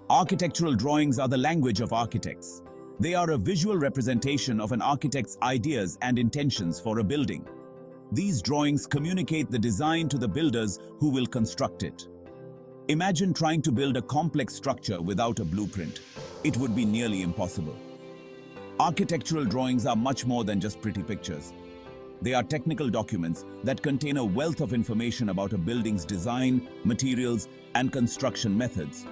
Architectural drawings are the language of architects. They are a visual representation of an architect's ideas and intentions for a building. These drawings communicate the design to the builders who will construct it. Imagine trying to build a complex structure without a blueprint. It would be nearly impossible. Architectural drawings are much more than just pretty pictures. They are technical documents that contain a wealth of information about a building's design, materials, and construction methods.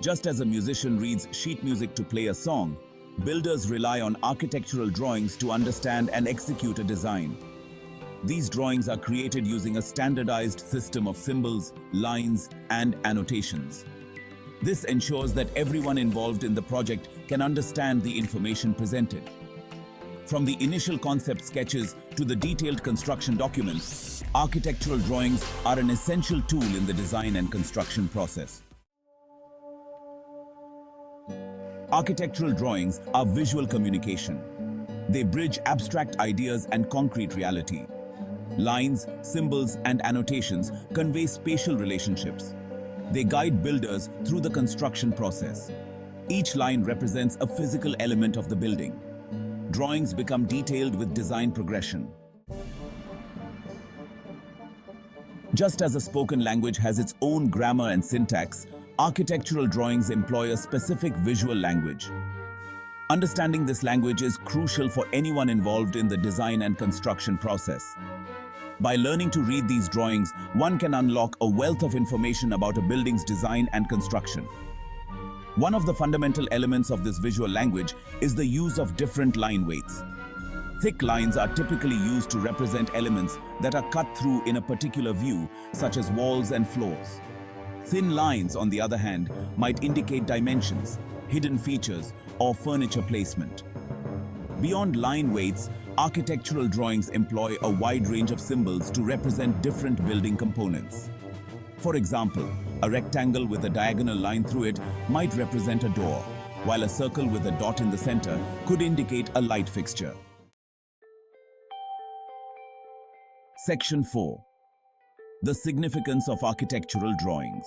Just as a musician reads sheet music to play a song, builders rely on architectural drawings to understand and execute a design. These drawings are created using a standardized system of symbols, lines, and annotations. This ensures that everyone involved in the project can understand the information presented. From the initial concept sketches to the detailed construction documents, architectural drawings are an essential tool in the design and construction process. Architectural drawings are visual communication. They bridge abstract ideas and concrete reality. Lines, symbols, and annotations convey spatial relationships. They guide builders through the construction process. Each line represents a physical element of the building. Drawings become detailed with design progression. Just as a spoken language has its own grammar and syntax, architectural drawings employ a specific visual language. Understanding this language is crucial for anyone involved in the design and construction process. By learning to read these drawings, one can unlock a wealth of information about a building's design and construction. One of the fundamental elements of this visual language is the use of different line weights. Thick lines are typically used to represent elements that are cut through in a particular view, such as walls and floors. Thin lines, on the other hand, might indicate dimensions, hidden features, or furniture placement. Beyond line weights, architectural drawings employ a wide range of symbols to represent different building components. For example, a rectangle with a diagonal line through it might represent a door, while a circle with a dot in the center could indicate a light fixture. Section 4. The significance of architectural drawings.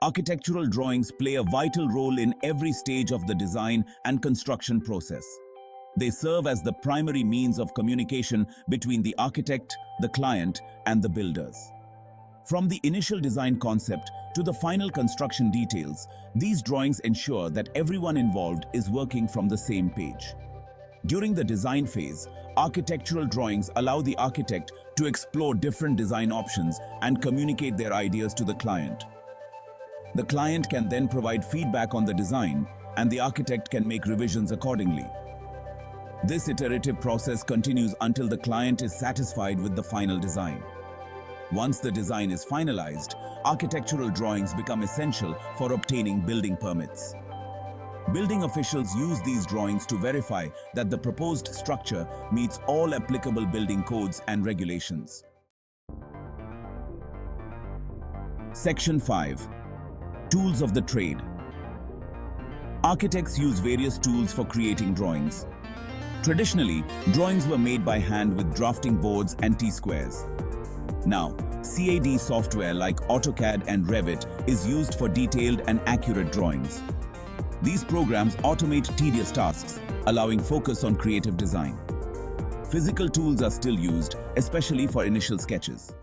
Architectural drawings play a vital role in every stage of the design and construction process. They serve as the primary means of communication between the architect, the client, and the builders. From the initial design concept to the final construction details, these drawings ensure that everyone involved is working from the same page. During the design phase, architectural drawings allow the architect to explore different design options and communicate their ideas to the client. The client can then provide feedback on the design, and the architect can make revisions accordingly. This iterative process continues until the client is satisfied with the final design. Once the design is finalized, architectural drawings become essential for obtaining building permits. Building officials use these drawings to verify that the proposed structure meets all applicable building codes and regulations. Section 5. Tools of the trade. Architects use various tools for creating drawings. Traditionally, drawings were made by hand with drafting boards and T-squares. Now, CAD software like AutoCAD and Revit is used for detailed and accurate drawings. These programs automate tedious tasks, allowing focus on creative design. Physical tools are still used, especially for initial sketches.